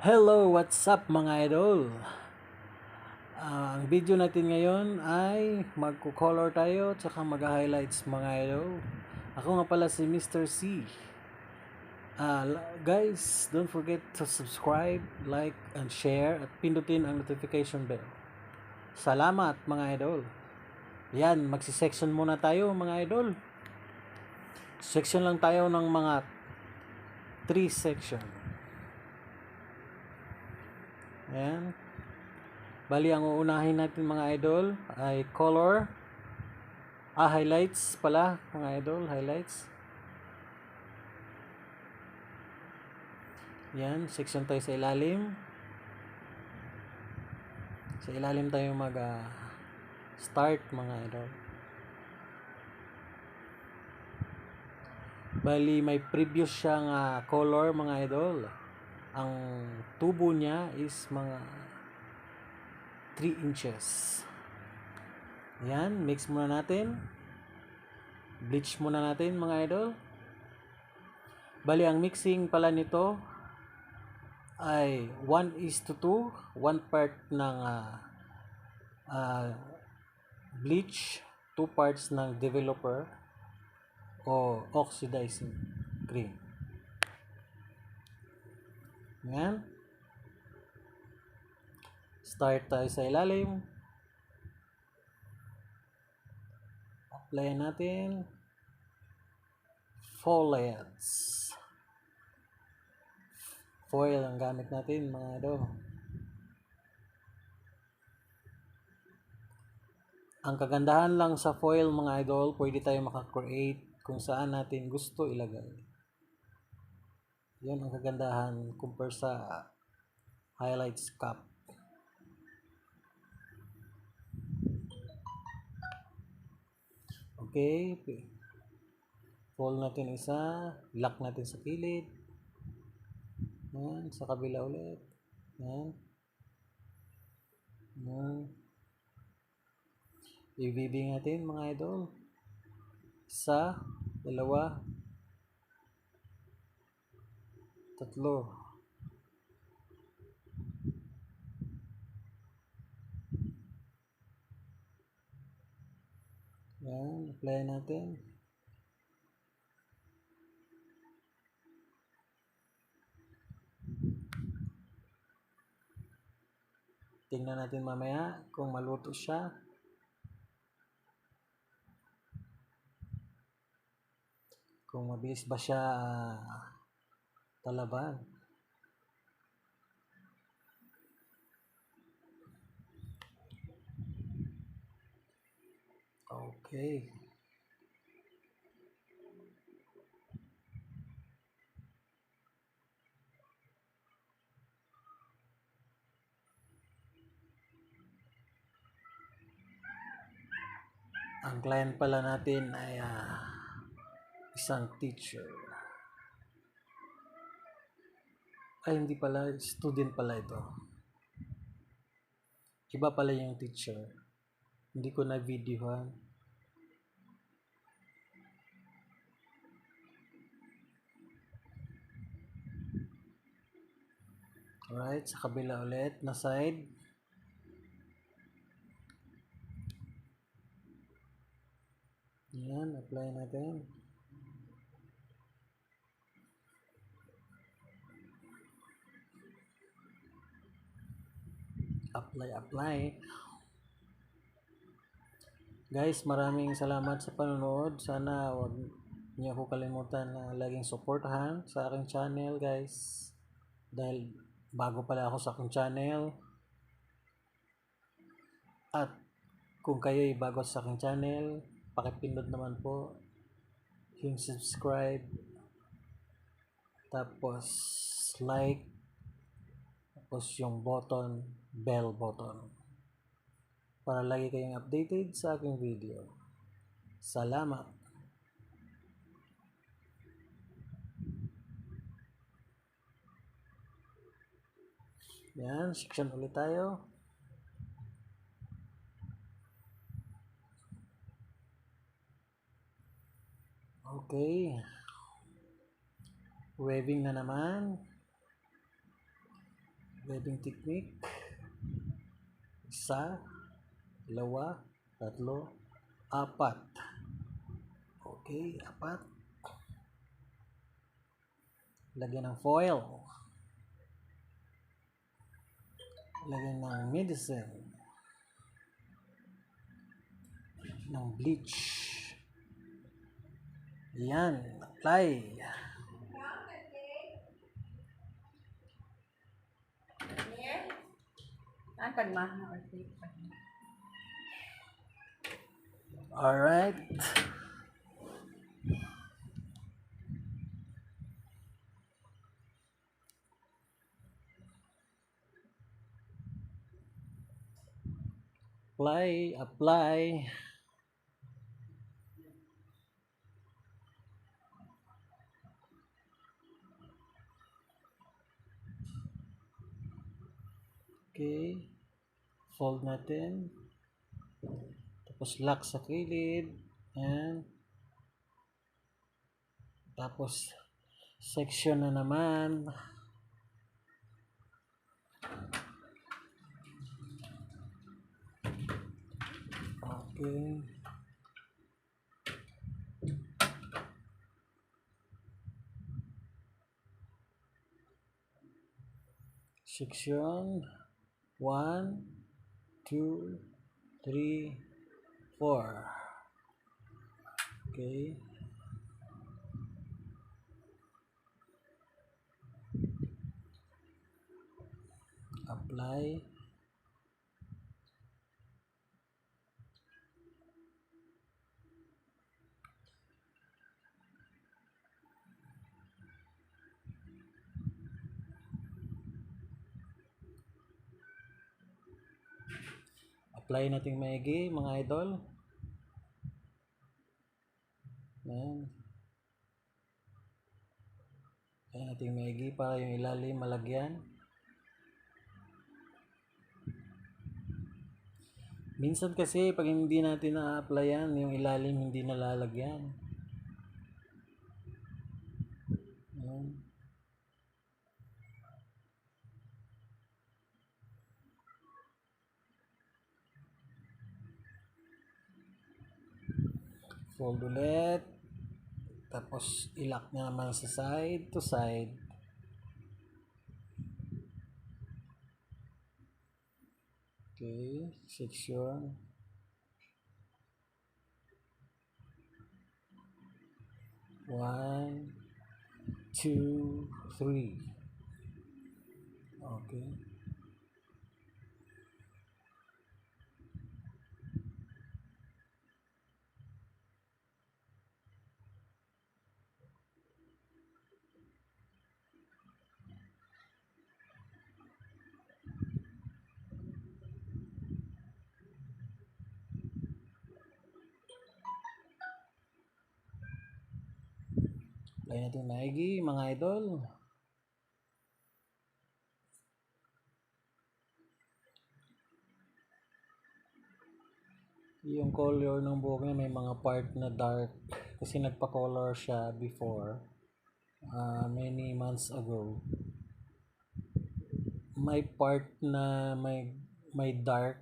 Hello, what's up mga idol? Ang video natin ngayon ay magko-color tayo tsaka mag-highlights mga idol. Ako nga pala si Mr. C. Guys, don't forget to subscribe, like, and share at pindutin ang notification bell. Salamat mga idol. Yan, magsi-section muna tayo mga idol. Section lang tayo ng mga 3 section. Yan. Bali, ang uunahin natin mga idol ay color. Highlights pala mga idol, highlights. Yan, section tayo sa ilalim. Sa ilalim tayo start mga idol. Bali, may previous siyang color mga idol. Ang tubo niya is mga 3 inches. Yan, mix muna natin. Bleach muna natin mga idol. Bali, ang mixing pala nito ay 1:2, 1 part ng bleach, 2 parts ng developer o oxidizing cream. Yan. Start tayo sa ilalim. Apply natin foliants. Foil ang gamit natin mga idol. Ang kagandahan lang sa foil mga idol, pwede tayo maka-create kung saan natin gusto ilagay. Yan ang kagandahan compare sa highlights cup. Okay. Fold natin isa, lock natin sa kilid. Yan, sa kabila ulit. Yan. Yan. I-weaving natin mga idol. Isa, dalawa, tatlo. Yan, apply natin. Tingnan natin mamaya kung maluto siya. Kung mabilis ba siya talaban. Okay. Ang client pala natin ay isang teacher. Ay, hindi pala. Student pala ito. Iba pala yung teacher. Hindi ko na-videohan. Alright, sa kabila ulit na side. Yan, apply natin. Apply. Guys, maraming salamat sa panonood. Sana wag niyo ako kalimutan na laging suportahan sa aking channel, guys. Dahil bago pala ako sa aking channel. At kung kayo ay bago sa aking channel, pakipindot naman po yung subscribe, tapos like, tapos yung bell button, para lagi kayong updated sa aking video. Salamat! Yan, section ulit tayo. Okay. Waving na naman. Webbing technique. Isa, dalawa, tatlo, apat. Okay, apat. Lagyan ng foil. Lagyan ng medicine. Ng bleach. Yan, apply. Alright. Apply. Okay. Fold natin. Tapos lock sa kilid. And tapos section na naman. Okay. Section 1, 2, 3, 4. Okay. Apply. Apply natin maigi mga idol. Ayan. Apply natin maigi para yung ilalim malagyan. Minsan kasi pag hindi natin na-applyan, yung ilalim hindi nalalagyan. Ayan. Fold ulit. Tapos ilock na naman sa side to side. Okay, section. One, two, three. Okay. Apply natin maigi mga idol. Yung color ng buhok niya may mga part na dark kasi nagpa-color siya before many months ago. May part na may dark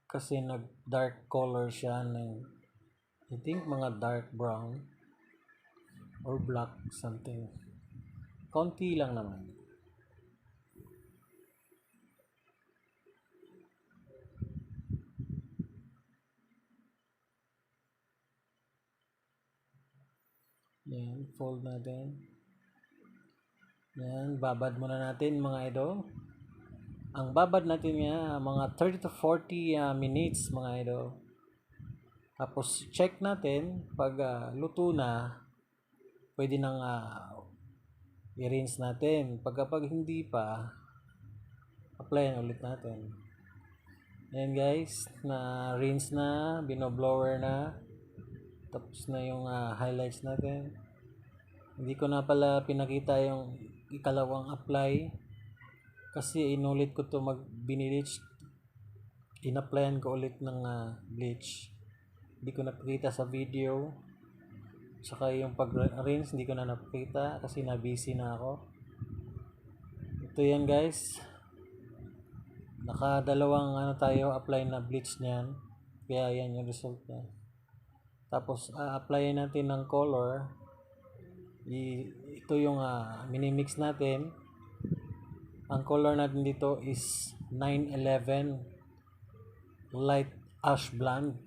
kasi nag-dark color siya ng I think mga dark brown or black something. Konti lang naman. Yan, fold natin. Yan, babad muna natin mga idol. Ang babad natin nga mga 30 to 40 minutes mga idol. Tapos check natin pag luto na, pwede nang i-rinse natin. Pag hindi pa, applyan ulit natin. Ayan guys, na rinse na, binoblower na. Tapos na yung highlights natin. Hindi ko na pala pinakita yung ikalawang apply kasi inulit ko to binilich. In-applyan ko ulit ng bleach. Hindi ko napakita sa video. Saka yung pag-rinse hindi ko na napakita kasi na busy na ako. Ito yan guys. Nakadalawang tayo apply na bleach niyan. Kaya yan yung result niya. Tapos applyin natin ng color. Ito yung minimix natin. Ang color natin dito is 911 light ash blonde.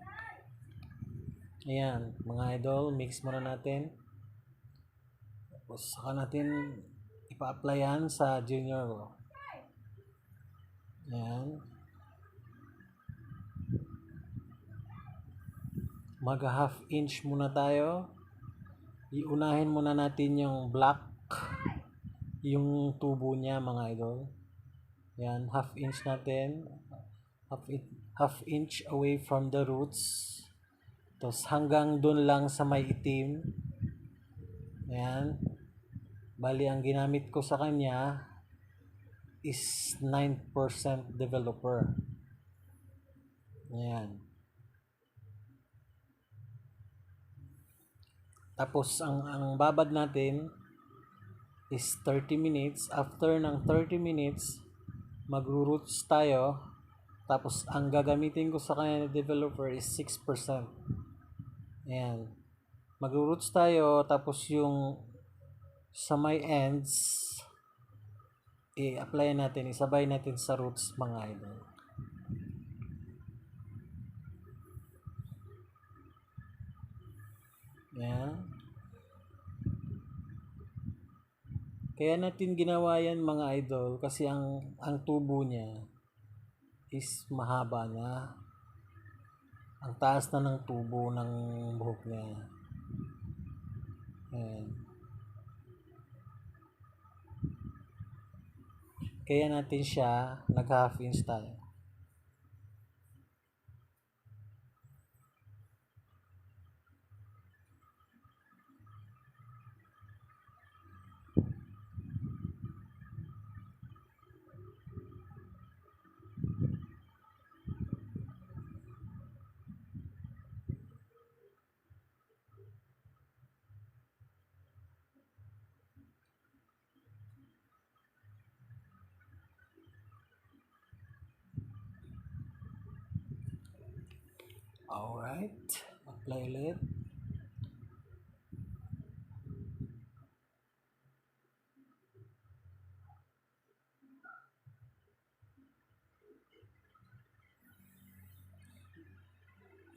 Ayan, mga idol, mix muna natin. Tapos saka natin ipa-applyan sa junior. Ayan. Mag half inch muna tayo. Iunahin muna natin yung black, yung tubo niya, mga idol. Yan, half inch natin. Half inch away from the roots. Tapos hanggang dun lang sa may itim. Yan. Bali, ang ginamit ko sa kanya is 9% developer. Yan. Tapos ang babad natin is 30 minutes. After ng 30 minutes, magro-roots tayo. Tapos ang gagamitin ko sa kanya na developer is 6%. Ayan. Magro-roots tayo, tapos yung sa may ends, i-apply natin, isabay natin sa roots, mga idol. Ayan. Kaya natin ginawa yan, mga idol, kasi ang tubo niya is mahaba na. Ang taas na ng tubo ng buhok niya. Ayan. Kaya natin siya nag-half inch tayo. Alright, apply ulit.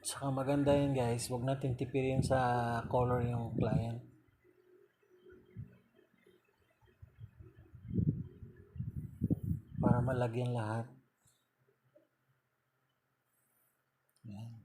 Saka maganda yun, guys, huwag natin tipirin sa color yung client. Para malagyan lahat. Yan.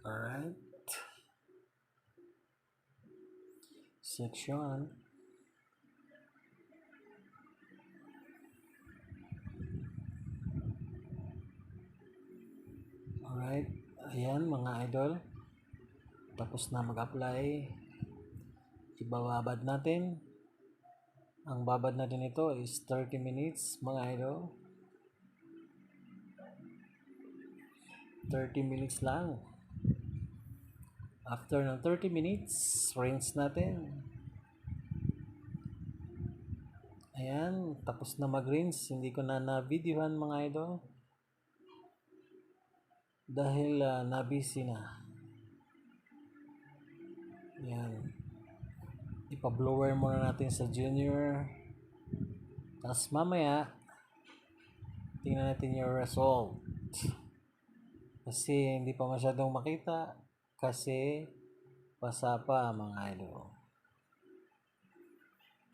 Alright. Section. Alright. Ayan, mga idol. Tapos na mag-apply. Ibababad natin. Ang babad natin ito is 30 minutes, mga idol. 30 minutes lang. After ng 30 minutes, rinse natin. Ayan, tapos na mag-rinse. Hindi ko na na-videohan, mga idol. Dahil na-busy na. Ayan. Ipa-blower muna natin sa junior. Tapos mamaya, tingnan natin yung result. Kasi hindi pa masyadong makita. kasi basa pa mga idol.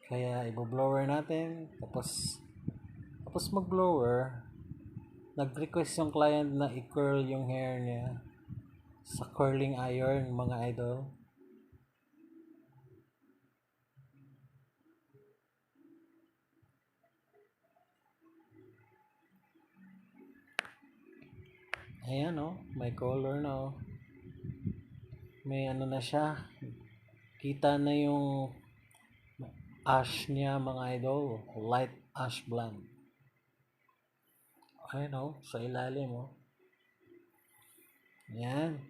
Kaya i-blower natin, tapos mag-blower, nag-request yung client na i-curl yung hair niya sa curling iron mga idol. Ayan may color na may ano na siya, kita na yung ash niya mga idol, light ash blonde. Ayan sa ilalim ayan.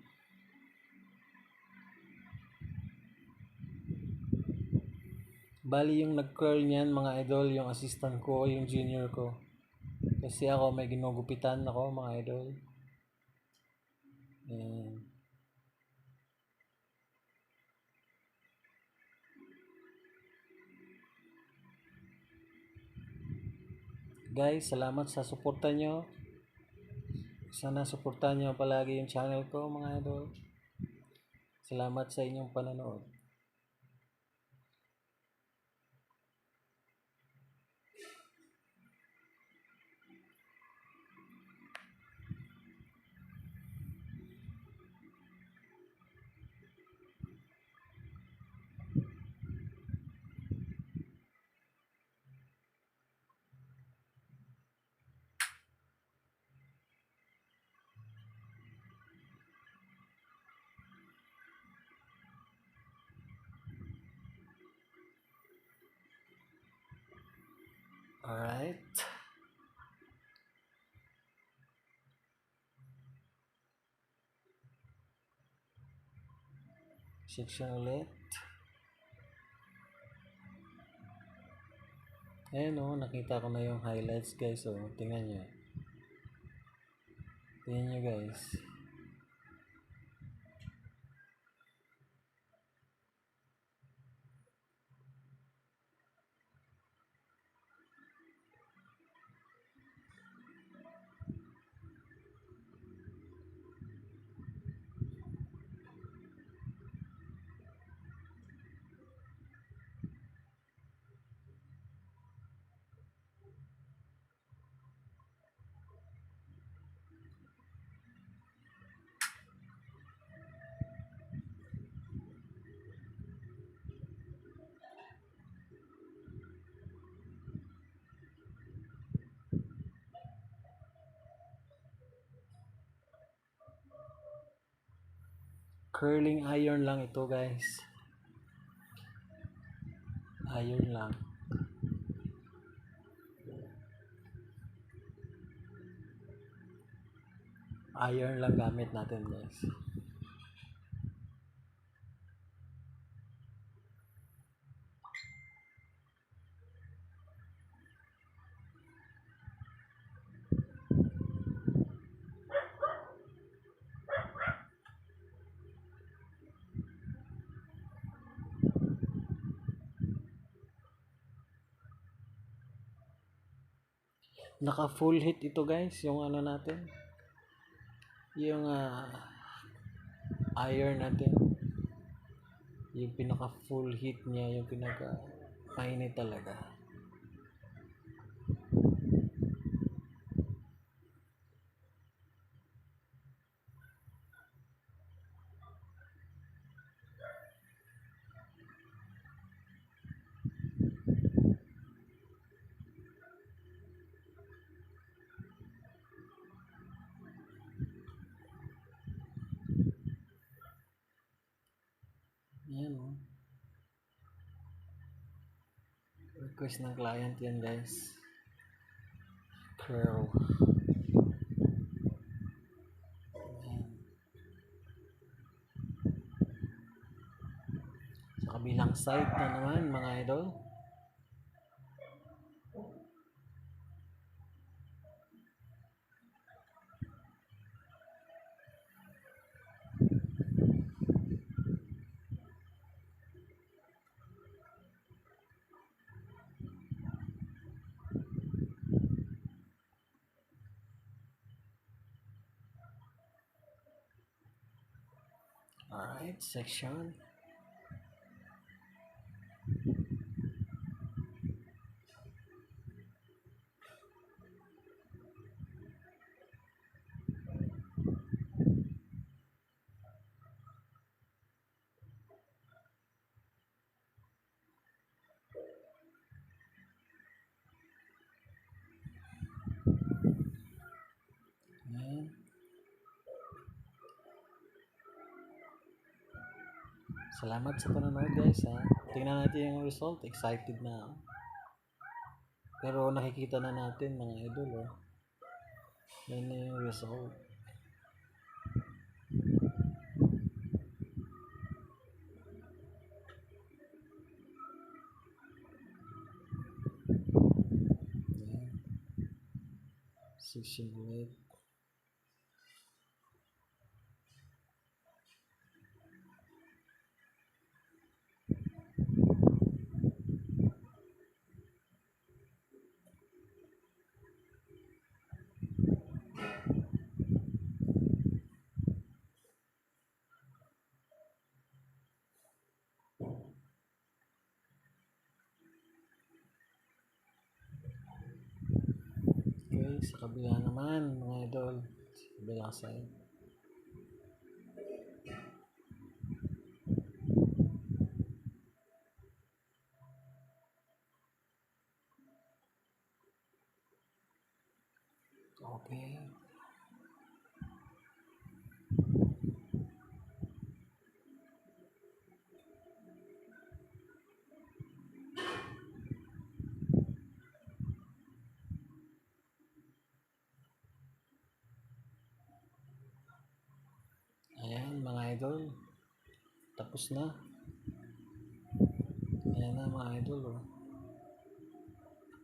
Bali yung nag-curl niyan mga idol, yung assistant ko, yung junior ko. Kasi ako may ginugupitan ako mga idol. Ayan. Guys, salamat sa suporta nyo. Sana suportahan nyo palagi yung channel ko mga idol. Salamat sa inyong panonood. Alright. Section ulit. Ayan nakita ko na yung highlights guys tingnan nyo. Tingnan nyo guys. Curling iron lang ito guys. Iron lang. Iron lang gamit natin guys. Naka full heat ito guys, yung ano natin. Yung iron natin. Yung pinaka full heat niya, yung pinaka mainit talaga. Ayan request ng client yan guys. Curl. Ayan. Sa kabilang side na naman mga idol. Alright, section. Ayan. Salamat sa panonood guys ha. Tingnan natin yung result. Excited na ako. Pero nakikita na natin mga idol oh. Yan na yung result. Ayan. Section 8. Okay, sa kabila naman mga idol. Sa kabilang side. Okay. Ayan mga idol. Tapos na. Ayan na mga idol oh.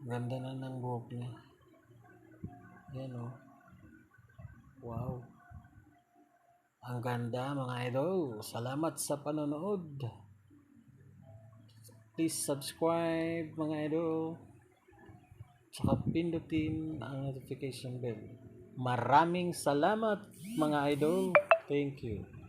Ganda na ng buhok niya. Ayan oh. Wow. Ang ganda mga idol. Salamat sa panonood. Please subscribe mga idol. Tsaka pindutin ang notification bell. Maraming salamat mga idol. Thank you.